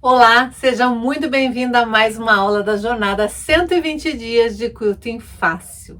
Olá, seja muito bem-vindo a mais uma aula da jornada 120 dias de quilting fácil.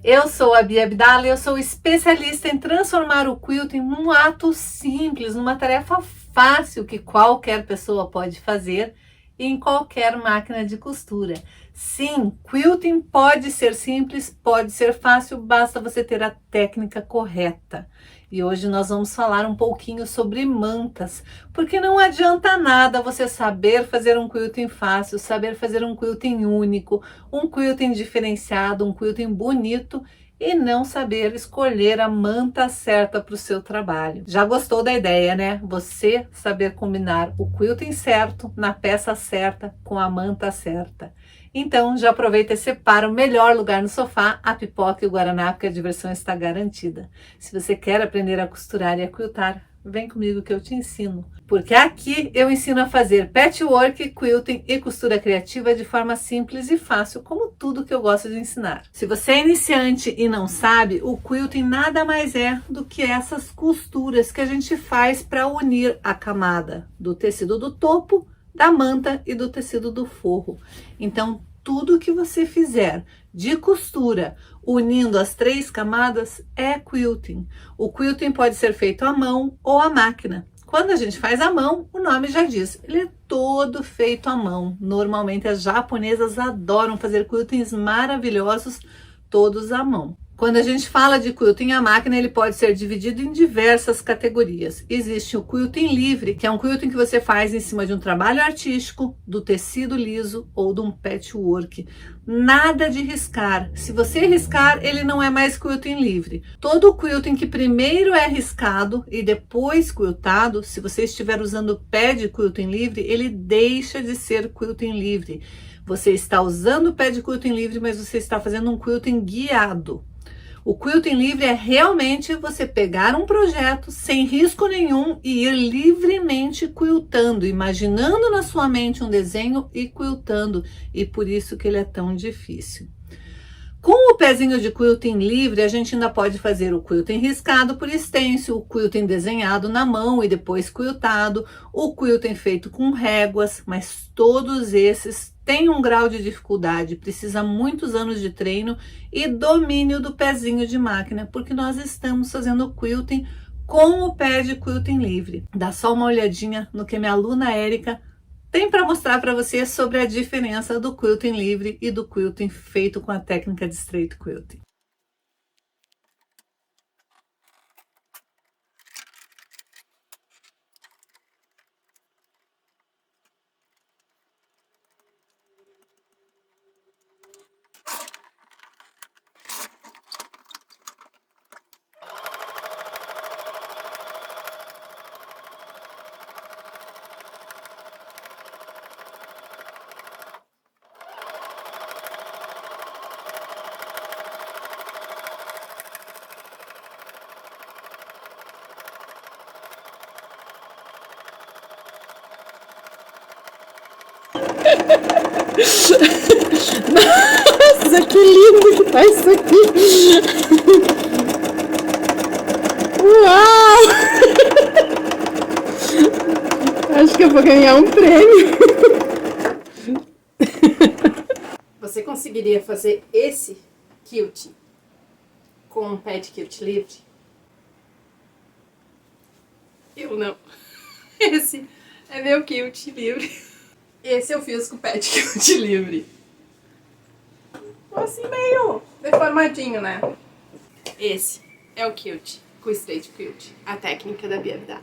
Eu sou a Bia Abdala e eu sou especialista em transformar o quilting num ato simples, numa tarefa fácil que qualquer pessoa pode fazer em qualquer máquina de costura. Sim, quilting pode ser simples, pode ser fácil, basta você ter a técnica correta. E hoje nós vamos falar um pouquinho sobre mantas, porque não adianta nada você saber fazer um quilting fácil, saber fazer um quilting único, um quilting diferenciado, um quilting bonito e não saber escolher a manta certa para o seu trabalho. Já gostou da ideia, né? Você saber combinar o quilting certo, na peça certa, com a manta certa. Então, já aproveita e separa o melhor lugar no sofá, a pipoca e o guaraná, porque a diversão está garantida. Se você quer aprender a costurar e a quiltar, vem comigo que eu te ensino. Porque aqui eu ensino a fazer patchwork, quilting e costura criativa de forma simples e fácil, como tudo que eu gosto de ensinar. Se você é iniciante e não sabe, o quilting nada mais é do que essas costuras que a gente faz para unir a camada do tecido do topo, da manta e do tecido do forro. Então, tudo que você fizer de costura, unindo as três camadas, é quilting. O quilting pode ser feito à mão ou à máquina. Quando a gente faz à mão, o nome já diz, ele é todo feito à mão. Normalmente as japonesas adoram fazer quiltings maravilhosos, todos à mão. Quando a gente fala de quilting à máquina, ele pode ser dividido em diversas categorias. Existe o quilting livre, que é um quilting que você faz em cima de um trabalho artístico, do tecido liso ou de um patchwork. Nada de riscar. Se você riscar, ele não é mais quilting livre. Todo quilting que primeiro é riscado e depois quiltado, se você estiver usando o pé de quilting livre, ele deixa de ser quilting livre. Você está usando o pé de quilting livre, mas você está fazendo um quilting guiado. O quilting livre é realmente você pegar um projeto sem risco nenhum e ir livremente quiltando, imaginando na sua mente um desenho e quiltando, e por isso que ele é tão difícil. Com o pezinho de quilting livre, a gente ainda pode fazer o quilting riscado por stencil, o quilting desenhado na mão e depois quiltado, o quilting feito com réguas, mas todos esses têm um grau de dificuldade, precisa muitos anos de treino e domínio do pezinho de máquina, porque nós estamos fazendo quilting com o pé de quilting livre. Dá só uma olhadinha no que minha aluna Érica tem para mostrar para você sobre a diferença do quilting livre e do quilting feito com a técnica de straight quilting. Nossa, que lindo que tá isso aqui! Uau! Acho que eu vou ganhar um prêmio. Você conseguiria fazer esse quilt com um pé de quilt livre? Eu não. Esse é meu quilt livre. Esse eu fiz com o pé de quilt livre. Assim meio deformadinho, né? Esse é o quilt com straight quilt, a técnica da Bia Abdala.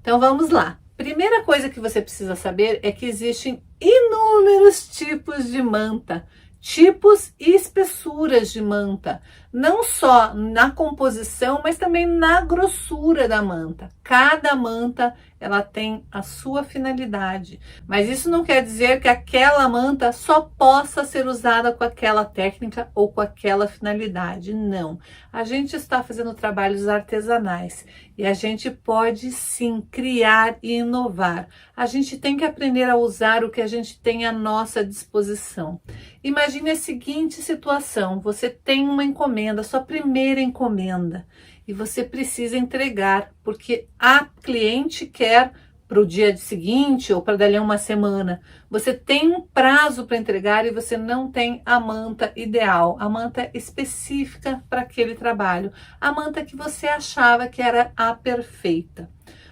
Então vamos lá. Primeira coisa que você precisa saber é que existem inúmeros tipos de manta, tipos e espessuras de manta, não só na composição, mas também na grossura da manta. Cada manta ela tem a sua finalidade, mas isso não quer dizer que aquela manta só possa ser usada com aquela técnica ou com aquela finalidade, não. A gente está fazendo trabalhos artesanais e a gente pode sim criar e inovar. A gente tem que aprender a usar o que a gente tem à nossa disposição. Imagine a seguinte situação, você tem uma encomenda, sua primeira encomenda, e você precisa entregar, porque a cliente quer para o dia seguinte ou para dali a uma semana. Você tem um prazo para entregar e você não tem a manta ideal, a manta específica para aquele trabalho, a manta que você achava que era a perfeita.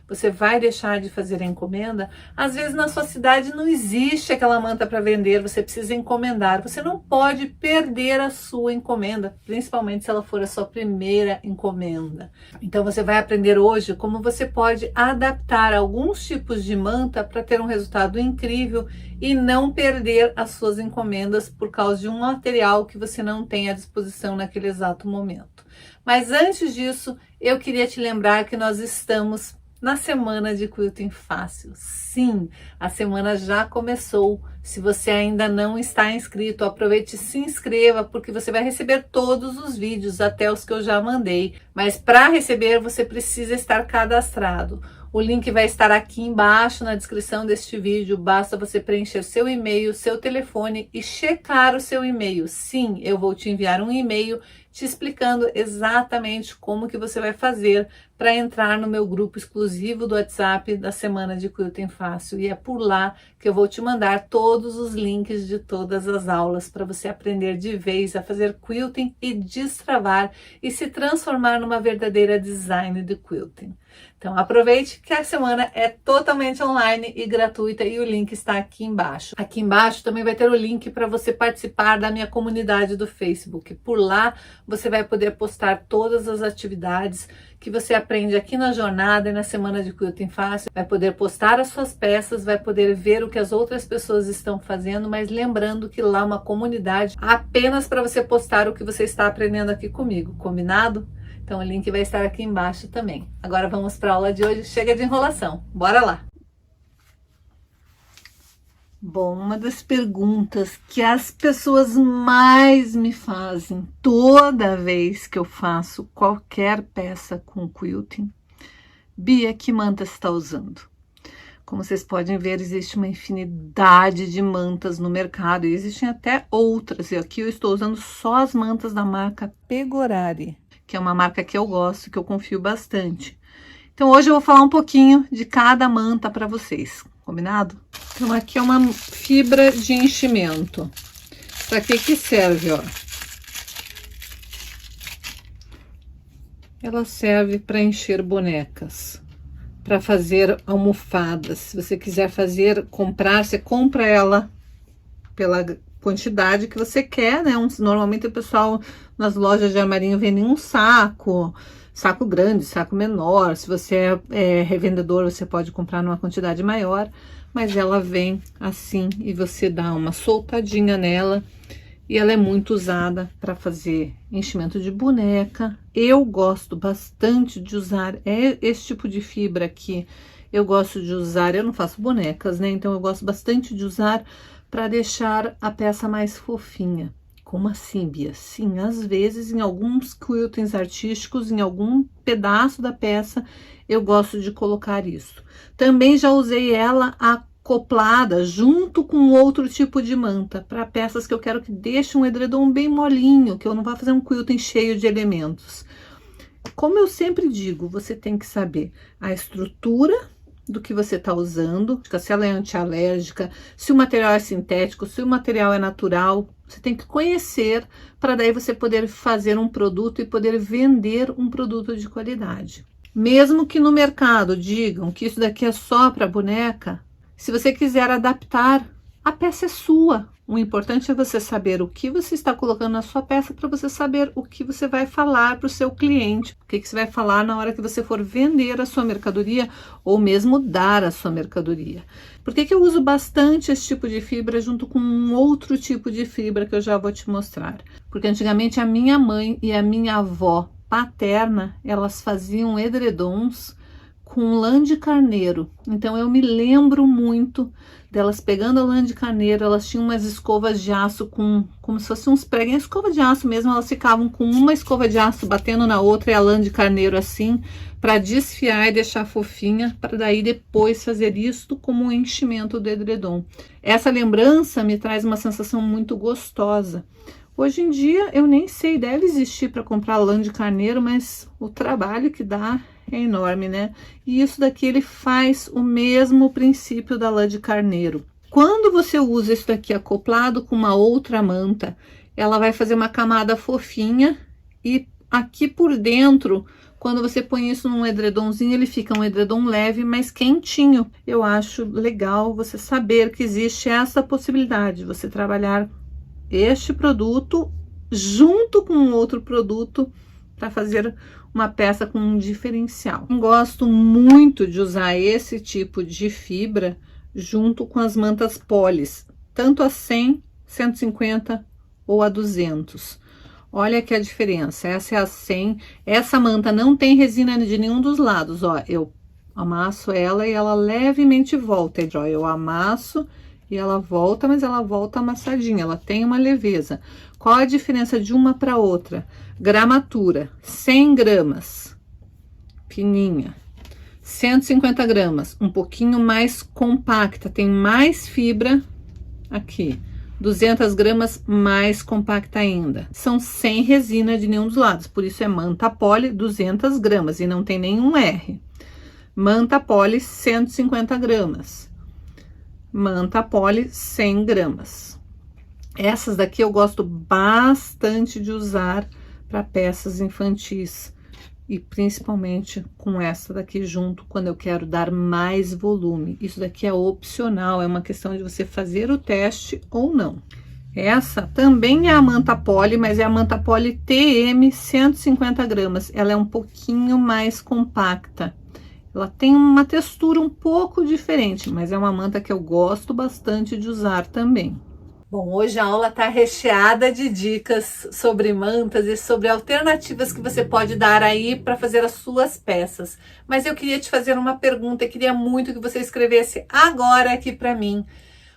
Você vai deixar de fazer a encomenda? Às vezes na sua cidade não existe aquela manta para vender, você precisa encomendar. Você não pode perder a sua encomenda, principalmente se ela for a sua primeira encomenda. Então você vai aprender hoje como você pode adaptar alguns tipos de manta para ter um resultado incrível e não perder as suas encomendas por causa de um material que você não tem à disposição naquele exato momento. Mas antes disso, eu queria te lembrar que nós estamos na semana de Quilting Fácil. Sim, a semana já começou. Se você ainda não está inscrito, aproveite e se inscreva, porque você vai receber todos os vídeos, até os que eu já mandei. Mas para receber, você precisa estar cadastrado. O link vai estar aqui embaixo na descrição deste vídeo. Basta você preencher seu e-mail, seu telefone e checar o seu e-mail. Sim, eu vou te enviar um e-mail te explicando exatamente como que você vai fazer para entrar no meu grupo exclusivo do WhatsApp da Semana de Quilting Fácil. E é por lá que eu vou te mandar todos os links de todas as aulas para você aprender de vez a fazer quilting e destravar e se transformar numa verdadeira designer de quilting. Então aproveite que a semana é totalmente online e gratuita e o link está aqui embaixo. Aqui embaixo também vai ter o link para você participar da minha comunidade do Facebook. Por lá você vai poder postar todas as atividades que você aprende aqui na jornada e na Semana de Quilting Fácil. Vai poder postar as suas peças, vai poder ver o que as outras pessoas estão fazendo, mas lembrando que lá é uma comunidade apenas para você postar o que você está aprendendo aqui comigo, combinado? Então o link vai estar aqui embaixo também. Agora vamos para a aula de hoje. Chega de enrolação. Bora lá! Bom, uma das perguntas que as pessoas mais me fazem toda vez que eu faço qualquer peça com quilting: Bia, que manta você está usando? Como vocês podem ver, existe uma infinidade de mantas no mercado e existem até outras. E aqui eu estou usando só as mantas da marca Pegorari, que é uma marca que eu gosto, que eu confio bastante. Então hoje eu vou falar um pouquinho de cada manta para vocês, combinado? Então aqui é uma fibra de enchimento. Para que serve, ó? Ela serve para encher bonecas, para fazer almofadas. Se você quiser fazer, comprar, você compra ela pela quantidade que você quer, né? Normalmente o pessoal nas lojas de armarinho vende um saco grande, saco menor. Se você é revendedor, você pode comprar numa quantidade maior, mas ela vem assim e você dá uma soltadinha nela e ela é muito usada para fazer enchimento de boneca. Eu gosto bastante de usar esse tipo de fibra aqui. Eu gosto de usar, eu não faço bonecas, né? Então eu gosto bastante de usar para deixar a peça mais fofinha. Como assim, Bia? Sim, às vezes em alguns quiltings artísticos, em algum pedaço da peça, eu gosto de colocar isso. Também já usei ela acoplada junto com outro tipo de manta, para peças que eu quero que deixe um edredom bem molinho, que eu não vá fazer um quilting cheio de elementos. Como eu sempre digo, você tem que saber a estrutura do que você está usando, se ela é antialérgica, se o material é sintético, se o material é natural. Você tem que conhecer para daí você poder fazer um produto e poder vender um produto de qualidade. Mesmo que no mercado digam que isso daqui é só para boneca, se você quiser adaptar, a peça é sua. O importante é você saber o que você está colocando na sua peça para você saber o que você vai falar para o seu cliente, o que você vai falar na hora que você for vender a sua mercadoria ou mesmo dar a sua mercadoria. Por que eu uso bastante esse tipo de fibra junto com um outro tipo de fibra que eu já vou te mostrar? Porque antigamente a minha mãe e a minha avó paterna, elas faziam edredons com lã de carneiro. Então eu me lembro muito delas pegando a lã de carneiro. Elas tinham umas escovas de aço como se fossem uns pregos, escova de aço mesmo. Elas ficavam com uma escova de aço batendo na outra e a lã de carneiro assim, para desfiar e deixar fofinha, para daí depois fazer isto como um enchimento do edredom. Essa lembrança me traz uma sensação muito gostosa. Hoje em dia eu nem sei, deve existir para comprar lã de carneiro, mas o trabalho que dá é enorme, né? E isso daqui ele faz o mesmo princípio da lã de carneiro. Quando você usa isso daqui acoplado com uma outra manta, ela vai fazer uma camada fofinha e aqui por dentro, quando você põe isso num edredomzinho, ele fica um edredom leve, mas quentinho. Eu acho legal você saber que existe essa possibilidade de você trabalhar este produto junto com outro produto para fazer uma peça com um diferencial. Eu gosto muito de usar esse tipo de fibra junto com as mantas polis, tanto a 100, 150 ou a 200. Olha aqui a diferença, essa é a 100, essa manta não tem resina de nenhum dos lados, ó, eu amasso ela e ela levemente volta, ó, eu amasso e ela volta, mas ela volta amassadinha, ela tem uma leveza. Qual a diferença de uma para outra? Gramatura, 100 gramas, fininha, 150 gramas, um pouquinho mais compacta, tem mais fibra aqui. 200 gramas, mais compacta ainda. São sem resina de nenhum dos lados, por isso é manta poli 200 gramas e não tem nenhum R. Manta poli 150 gramas. Manta poli 100 gramas. Essas daqui eu gosto bastante de usar para peças infantis. E principalmente com essa daqui junto, quando eu quero dar mais volume. Isso daqui é opcional, é uma questão de você fazer o teste ou não. Essa também é a manta poli, mas é a manta poli TM 150 gramas. Ela é um pouquinho mais compacta. Ela tem uma textura um pouco diferente, mas é uma manta que eu gosto bastante de usar também. Bom, hoje a aula está recheada de dicas sobre mantas e sobre alternativas que você pode dar aí para fazer as suas peças. Mas eu queria te fazer uma pergunta, eu queria muito que você escrevesse agora aqui para mim.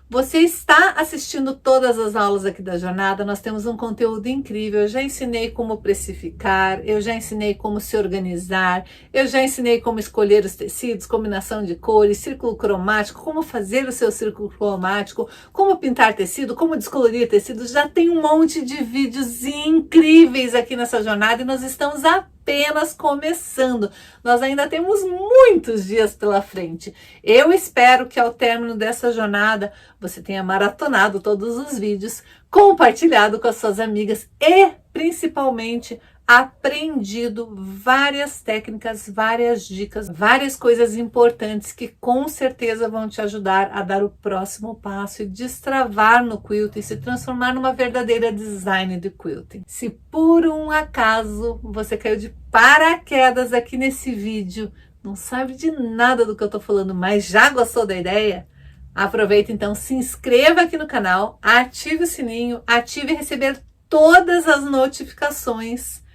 Você está assistindo todas as aulas aqui da jornada, nós temos um conteúdo incrível, eu já ensinei como precificar, eu já ensinei como se organizar, eu já ensinei como escolher os tecidos, combinação de cores, círculo cromático, como fazer o seu círculo cromático, como pintar tecido, como descolorir tecido, já tem um monte de vídeos incríveis aqui nessa jornada e nós estamos apenas começando. Nós ainda temos muitos dias pela frente. Eu espero que ao término dessa jornada você tenha maratonado todos os vídeos, compartilhado com as suas amigas e principalmente aprendido várias técnicas, várias dicas, várias coisas importantes que com certeza vão te ajudar a dar o próximo passo e destravar no quilting e se transformar numa verdadeira designer de quilting. Se por um acaso você caiu de paraquedas aqui nesse vídeo, não sabe de nada do que eu tô falando, mas já gostou da ideia? Aproveita então, se inscreva aqui no canal, ative o sininho, ative receber todas as notificações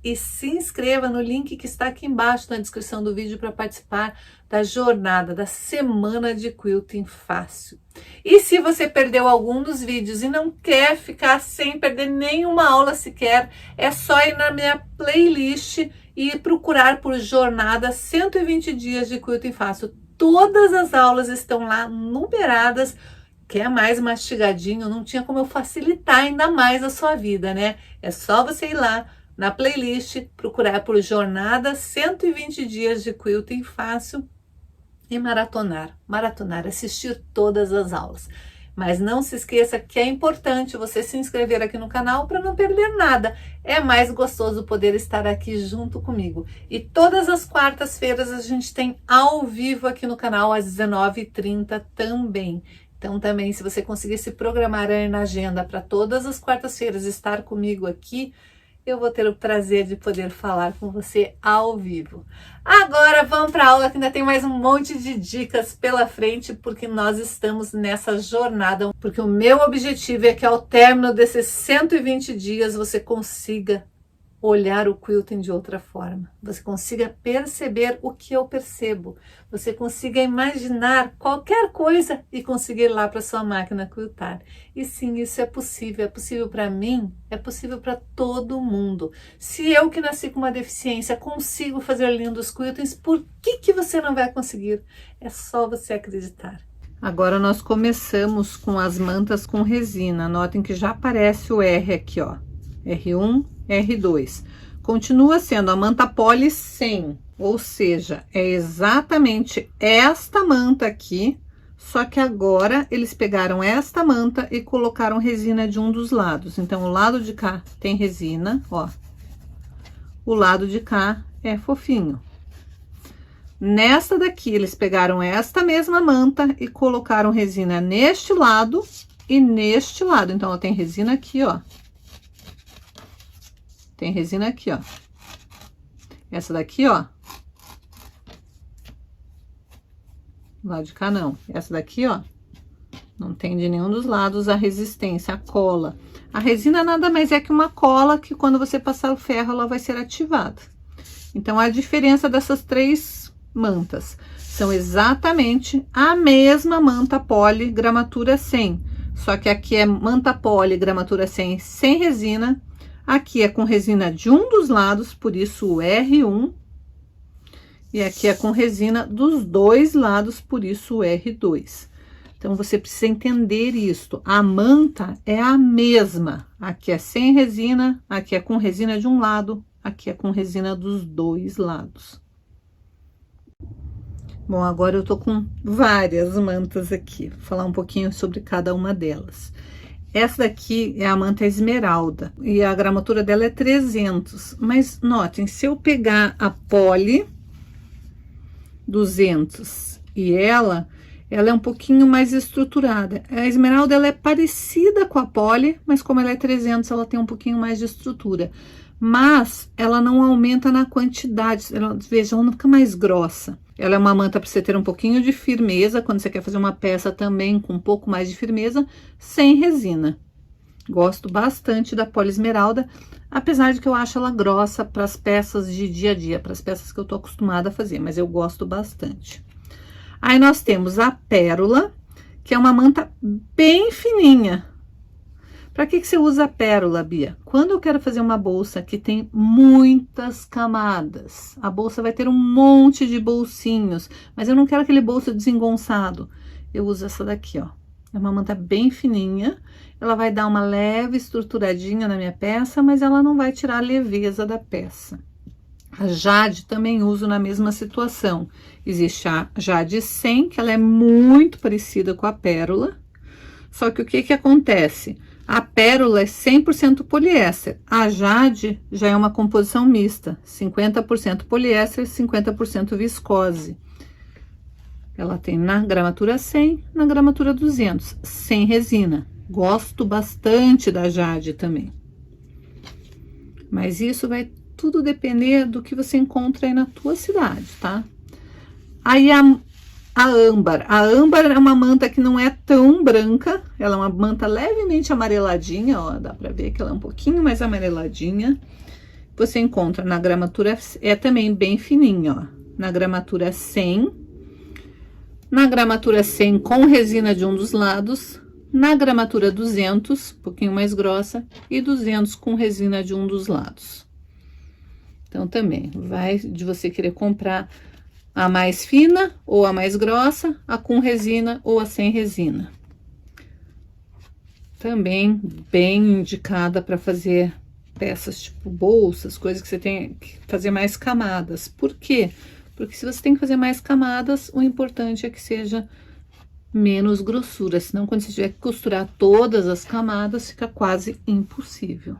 e se inscreva no link que está aqui embaixo na descrição do vídeo para participar da jornada, da semana de quilting fácil. E se você perdeu algum dos vídeos e não quer ficar sem perder nenhuma aula sequer, é só ir na minha playlist e procurar por jornada 120 dias de quilting fácil. Todas as aulas estão lá numeradas, que é mais mastigadinho, não tinha como eu facilitar ainda mais a sua vida, né? É só você ir lá na playlist, procurar por jornada 120 dias de quilting fácil e maratonar, assistir todas as aulas. Mas não se esqueça que é importante você se inscrever aqui no canal para não perder nada. É mais gostoso poder estar aqui junto comigo. E todas as quartas-feiras a gente tem ao vivo aqui no canal às 19h30 também. Então também, se você conseguir se programar aí na agenda para todas as quartas-feiras estar comigo aqui, eu vou ter o prazer de poder falar com você ao vivo. Agora vamos para a aula que ainda tem mais um monte de dicas pela frente, porque nós estamos nessa jornada, porque o meu objetivo é que ao término desses 120 dias você consiga olhar o quilting de outra forma, você consiga perceber o que eu percebo, você consiga imaginar qualquer coisa e conseguir ir lá para sua máquina quiltar. E sim, isso é possível para mim, é possível para todo mundo. Se eu que nasci com uma deficiência consigo fazer lindos quiltings, por que você não vai conseguir? É só você acreditar. Agora nós começamos com as mantas com resina, notem que já aparece o R aqui, ó, R1, R2. continua sendo a manta Poly 100, ou seja, é exatamente esta manta aqui, só que agora eles pegaram esta manta e colocaram resina de um dos lados. Então, o lado de cá tem resina, ó. O lado de cá é fofinho. Nesta daqui, eles pegaram esta mesma manta e colocaram resina neste lado e neste lado. Então, ela tem resina aqui, ó. Tem resina aqui, ó. Essa daqui, ó. Lá de cá, não. Essa daqui, ó. Não tem de nenhum dos lados a resistência, a cola. A resina nada mais é que uma cola que quando você passar o ferro, ela vai ser ativada. Então, a diferença dessas três mantas são exatamente a mesma manta Poly gramatura 100. Só que aqui é manta Poly gramatura 100 sem resina. Aqui é com resina de um dos lados, por isso o R1. E aqui é com resina dos dois lados, por isso o R2. Então, você precisa entender isto. A manta é a mesma. Aqui é sem resina, aqui é com resina de um lado, aqui é com resina dos dois lados. Bom, agora eu tô com várias mantas aqui. Vou falar um pouquinho sobre cada uma delas. Essa daqui é a manta esmeralda e a gramatura dela é 300. Mas notem, se eu pegar a Poly 200 e ela é um pouquinho mais estruturada. A esmeralda, ela é parecida com a Poly, mas como ela é 300, ela tem um pouquinho mais de estrutura. Mas ela não aumenta na quantidade, veja, ela não fica mais grossa. Ela é uma manta para você ter um pouquinho de firmeza, quando você quer fazer uma peça também com um pouco mais de firmeza, sem resina. Gosto bastante da Poly esmeralda, apesar de que eu acho ela grossa para as peças de dia a dia, para as peças que eu tô acostumada a fazer, mas eu gosto bastante. Aí, nós temos a pérola, que é uma manta bem fininha. Para que você usa a pérola, Bia? Quando eu quero fazer uma bolsa que tem muitas camadas, a bolsa vai ter um monte de bolsinhos, mas eu não quero aquele bolso desengonçado. Eu uso essa daqui, ó. É uma manta bem fininha, ela vai dar uma leve estruturadinha na minha peça, mas ela não vai tirar a leveza da peça. A Jade também uso na mesma situação. Existe a Jade 100, que ela é muito parecida com a pérola, só que o que acontece? A pérola é 100% poliéster, a Jade já é uma composição mista, 50% poliéster, 50% viscose. Ela tem na gramatura 100, na gramatura 200, sem resina. Gosto bastante da Jade também. Mas isso vai tudo depender do que você encontra aí na tua cidade, tá? Aí a âmbar. A âmbar é uma manta que não é tão branca, ela é uma manta levemente amareladinha, ó, dá pra ver que ela é um pouquinho mais amareladinha. Você encontra na gramatura, é também bem fininha, ó, na gramatura 100, na gramatura 100 com resina de um dos lados, na gramatura 200, um pouquinho mais grossa, e 200 com resina de um dos lados. Então, também vai de você querer comprar a mais fina ou a mais grossa, a com resina ou a sem resina. Também bem indicada para fazer peças tipo bolsas, coisas que você tem que fazer mais camadas. Por quê? Porque se você tem que fazer mais camadas, o importante é que seja menos grossura, senão quando você tiver que costurar todas as camadas, fica quase impossível.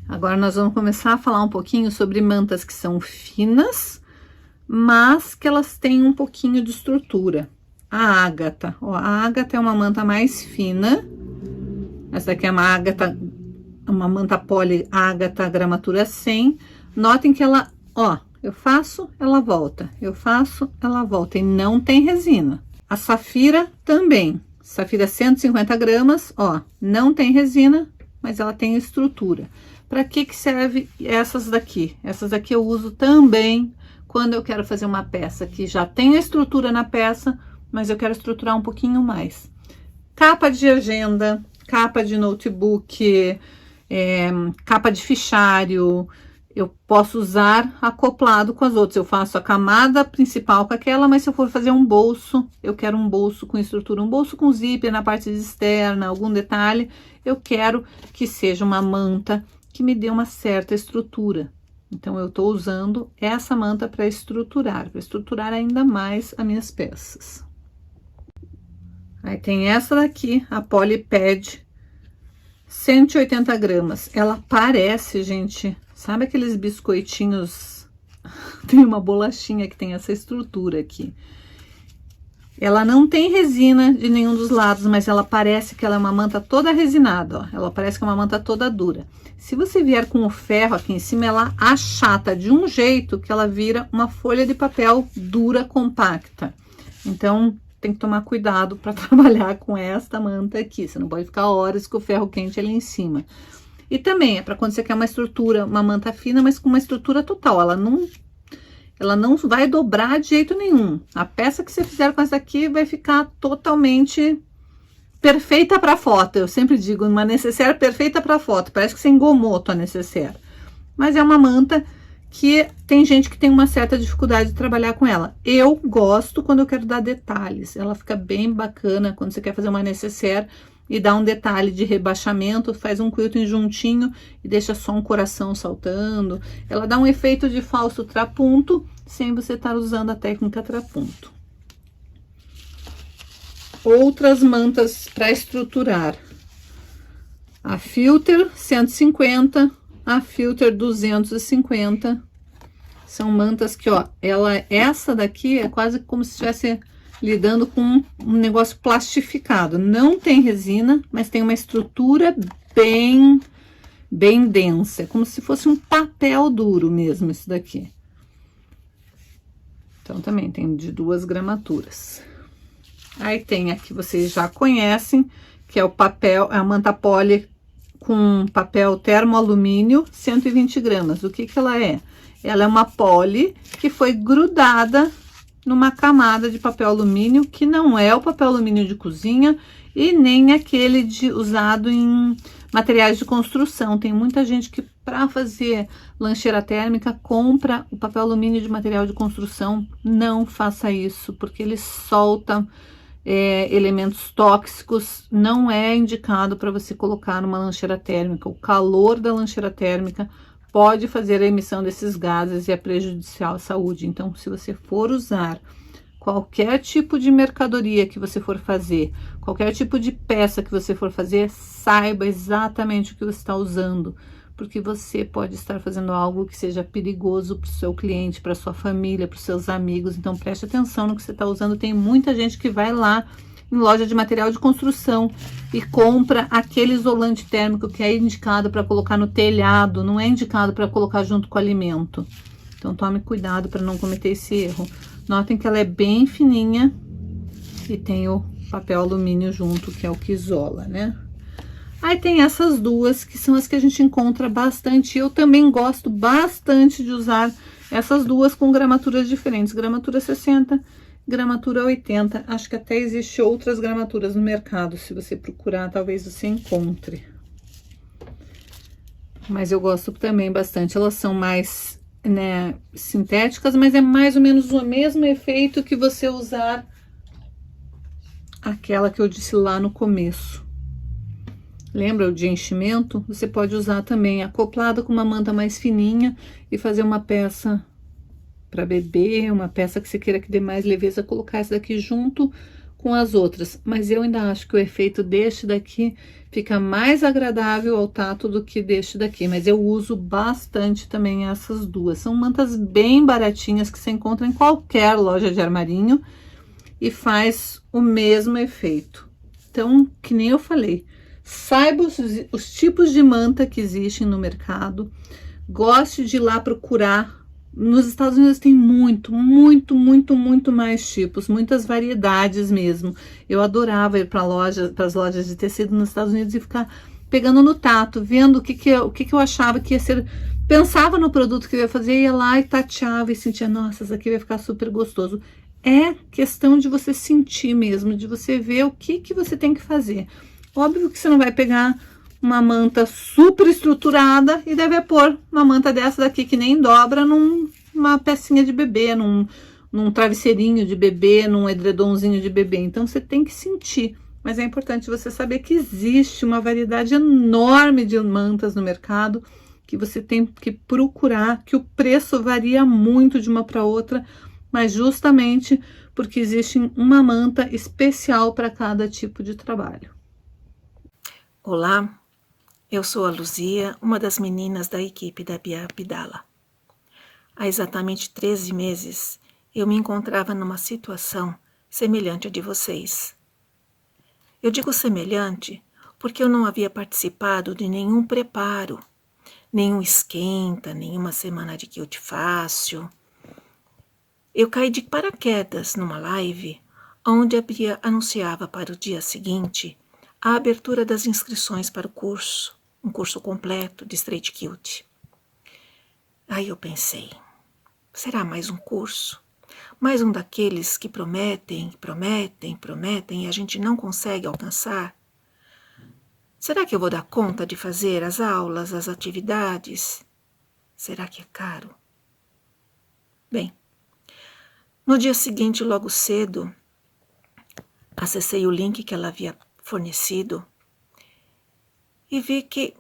Agora, nós vamos começar a falar um pouquinho sobre mantas que são finas, mas que elas têm um pouquinho de estrutura. A ágata, ó, a ágata é uma manta mais fina. Essa daqui é uma manta Poly ágata gramatura 100. Notem que ela, ó, eu faço, ela volta. Eu faço, ela volta. E não tem resina. A safira também. Safira 150 gramas, ó, não tem resina, mas ela tem estrutura. Para que serve essas daqui? Essas daqui eu uso também quando eu quero fazer uma peça que já tem a estrutura na peça, mas eu quero estruturar um pouquinho mais. Capa de agenda, capa de notebook, capa de fichário, eu posso usar acoplado com as outras. Eu faço a camada principal com aquela, mas se eu for fazer um bolso, eu quero um bolso com estrutura, um bolso com zíper na parte externa, algum detalhe, eu quero que seja uma manta que me dê uma certa estrutura. Então, eu estou usando essa manta para estruturar ainda mais as minhas peças. Aí tem essa daqui, a Polypad, 180 gramas. Ela parece, gente, sabe aqueles biscoitinhos? Tem uma bolachinha que tem essa estrutura aqui. Ela não tem resina de nenhum dos lados, mas ela parece que ela é uma manta toda resinada, ó. Ela parece que é uma manta toda dura. Se você vier com o ferro aqui em cima, ela achata de um jeito que ela vira uma folha de papel dura, compacta. Então, tem que tomar cuidado para trabalhar com esta manta aqui. Você não pode ficar horas com o ferro quente ali em cima. E também é para quando você quer uma estrutura, uma manta fina, mas com uma estrutura total. Ela não vai dobrar de jeito nenhum. A peça que você fizer com essa aqui vai ficar totalmente perfeita para foto. Eu sempre digo, uma necessaire perfeita para foto. Parece que você engomou a tua necessaire. Mas é uma manta que tem gente que tem uma certa dificuldade de trabalhar com ela. Eu gosto quando eu quero dar detalhes. Ela fica bem bacana quando você quer fazer uma necessaire e dá um detalhe de rebaixamento, faz um quilting juntinho e deixa só um coração saltando. Ela dá um efeito de falso trapunto sem você estar usando a técnica trapunto. Outras mantas para estruturar. A Filter 150, a Filter 250. São mantas que, ó, essa daqui é quase como se estivesse lidando com um negócio plastificado. Não tem resina, mas tem uma estrutura bem densa. É como se fosse um papel duro mesmo, isso daqui. Então, também tem de 2 gramaturas. Aí tem a que vocês já conhecem, que é o papel, a manta poly com papel termoalumínio, 120 gramas. O que que ela é? Ela é uma poly que foi grudada numa camada de papel alumínio, que não é o papel alumínio de cozinha e nem aquele usado em materiais de construção. Tem muita gente que, para fazer lancheira térmica, compra o papel alumínio de material de construção. Não faça isso, porque ele solta elementos tóxicos. Não é indicado para você colocar numa lancheira térmica. O calor da lancheira térmica pode fazer a emissão desses gases e é prejudicial à saúde. Então, se você for usar qualquer tipo de mercadoria que você for fazer, qualquer tipo de peça que você for fazer, saiba exatamente o que você está usando, porque você pode estar fazendo algo que seja perigoso para o seu cliente, para sua família, para os seus amigos. Então, preste atenção no que você está usando. Tem muita gente que vai lá em loja de material de construção e compra aquele isolante térmico que é indicado para colocar no telhado, não é indicado para colocar junto com o alimento. Então, tome cuidado para não cometer esse erro. Notem que ela é bem fininha e tem o papel alumínio junto, que é o que isola, né? Aí tem essas duas, que são as que a gente encontra bastante. Eu também gosto bastante de usar essas duas com gramaturas diferentes. Gramatura 60, gramatura 80. Acho que até existe outras gramaturas no mercado. Se você procurar, talvez você encontre. Mas eu gosto também bastante. Elas são mais, né, sintéticas, mas é mais ou menos o mesmo efeito que você usar aquela que eu disse lá no começo. Lembra o de enchimento? Você pode usar também acoplada com uma manta mais fininha e fazer uma peça para bebê, uma peça que você queira que dê mais leveza, colocar essa daqui junto com as outras. Mas eu ainda acho que o efeito deste daqui fica mais agradável ao tato do que deste daqui. Mas eu uso bastante também essas duas. São mantas bem baratinhas que você encontra em qualquer loja de armarinho e faz o mesmo efeito. Então, que nem eu falei, saiba os tipos de manta que existem no mercado, goste de ir lá procurar. Nos Estados Unidos tem muito mais tipos, muitas variedades mesmo. Eu adorava ir para as lojas de tecido nos Estados Unidos e ficar pegando no tato, vendo o que eu achava que ia ser. Pensava no produto que eu ia fazer, ia lá e tateava e sentia, nossa, isso aqui vai ficar super gostoso. É questão de você sentir mesmo, de você ver o que você tem que fazer. Óbvio que você não vai pegar uma manta super estruturada e deve pôr uma manta dessa daqui que nem dobra numa pecinha de bebê, num travesseirinho de bebê, num edredomzinho de bebê. Então, você tem que sentir. Mas é importante você saber que existe uma variedade enorme de mantas no mercado que você tem que procurar, que o preço varia muito de uma para outra, mas justamente porque existe uma manta especial para cada tipo de trabalho. Olá, eu sou a Luzia, uma das meninas da equipe da Bia Abdala. Há exatamente 13 meses, eu me encontrava numa situação semelhante à de vocês. Eu digo semelhante porque eu não havia participado de nenhum preparo, nenhum esquenta, nenhuma semana de quilt fácil. Eu caí de paraquedas numa live onde a Bia anunciava para o dia seguinte a abertura das inscrições para o curso, um curso completo de Straight Quilt. Aí eu pensei, será mais um curso? Mais um daqueles que prometem e a gente não consegue alcançar? Será que eu vou dar conta de fazer as aulas, as atividades? Será que é caro? Bem, no dia seguinte, logo cedo, acessei o link que ela havia fornecido e vi que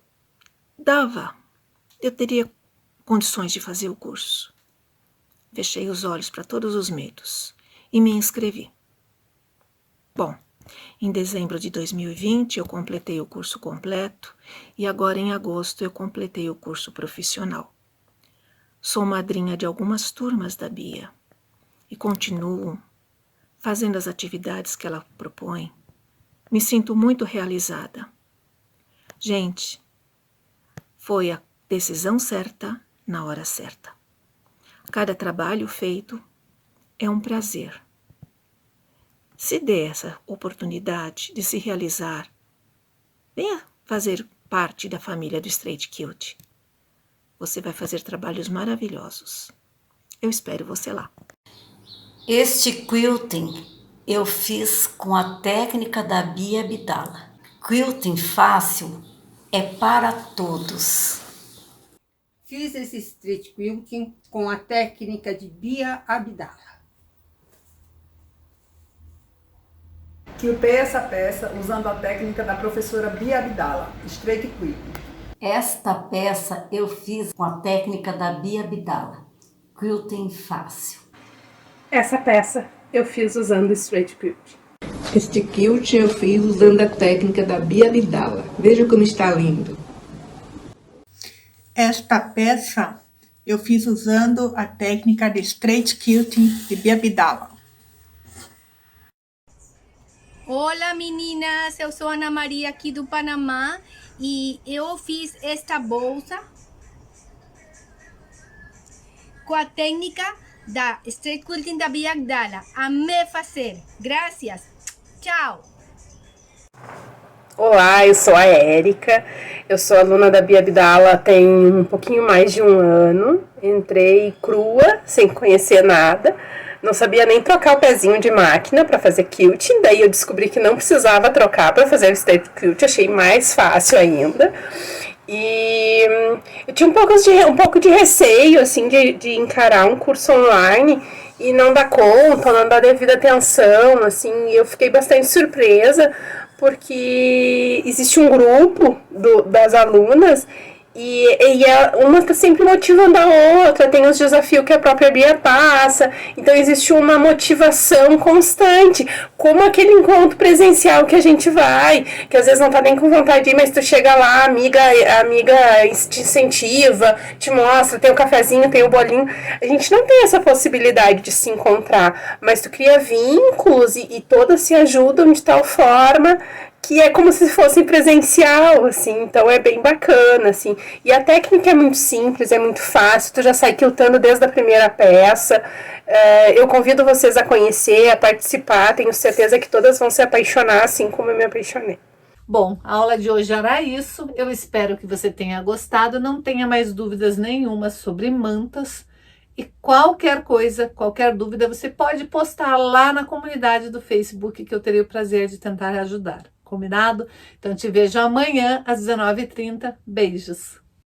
eu teria condições de fazer o curso. Fechei os olhos para todos os medos e me inscrevi. Bom, em dezembro de 2020 eu completei o curso completo e agora em agosto eu completei o curso profissional. Sou madrinha de algumas turmas da Bia e continuo fazendo as atividades que ela propõe. Me sinto muito realizada. Gente, foi a decisão certa na hora certa. Cada trabalho feito é um prazer. Se dê essa oportunidade de se realizar, venha fazer parte da família do Straight Quilt. Você vai fazer trabalhos maravilhosos. Eu espero você lá. Este quilting eu fiz com a técnica da Bia Abdala. Quilting fácil é para todos. Fiz esse street quilting com a técnica de Bia Abdala. Quiltei essa peça usando a técnica da professora Bia Abdala, Straight Quilting. Esta peça eu fiz com a técnica da Bia Abdala. Quilting fácil. Essa peça eu fiz usando Straight Quilt. Este quilt eu fiz usando a técnica da Bia Abdala. Veja como está lindo. Esta peça eu fiz usando a técnica de Straight Quilting de Bia Abdala. Olá meninas, eu sou Ana Maria aqui do Panamá e eu fiz esta bolsa com a técnica da Straight Quilting da Bia Abdala. Amei fazer. Graças. Tchau. Olá, eu sou a Érica, eu sou aluna da Bia Abdala tem um pouquinho mais de um ano. Entrei crua, sem conhecer nada. Não sabia nem trocar o pezinho de máquina para fazer quilting, daí eu descobri que não precisava trocar para fazer o Straight Quilt, achei mais fácil ainda. E eu tinha um pouco de receio, assim, de encarar um curso online e não dar conta, não dar devida atenção, assim, e eu fiquei bastante surpresa, porque existe um grupo das alunas e uma está sempre motivando a outra, tem os desafios que a própria Bia passa, então existe uma motivação constante, como aquele encontro presencial que a gente vai, que às vezes não tá nem com vontade de ir, mas tu chega lá, a amiga te incentiva, te mostra, tem o cafezinho, tem o bolinho, a gente não tem essa possibilidade de se encontrar, mas tu cria vínculos e todas se ajudam de tal forma que é como se fosse presencial, assim, então é bem bacana, assim. E a técnica é muito simples, é muito fácil, tu já sai quiltando desde a primeira peça. Eu convido vocês a conhecer, a participar, tenho certeza que todas vão se apaixonar, assim como eu me apaixonei. Bom, a aula de hoje era isso, eu espero que você tenha gostado, não tenha mais dúvidas nenhuma sobre mantas. E qualquer coisa, qualquer dúvida, você pode postar lá na comunidade do Facebook, que eu terei o prazer de tentar ajudar. Combinado? Então te vejo amanhã às 19h30. Beijos!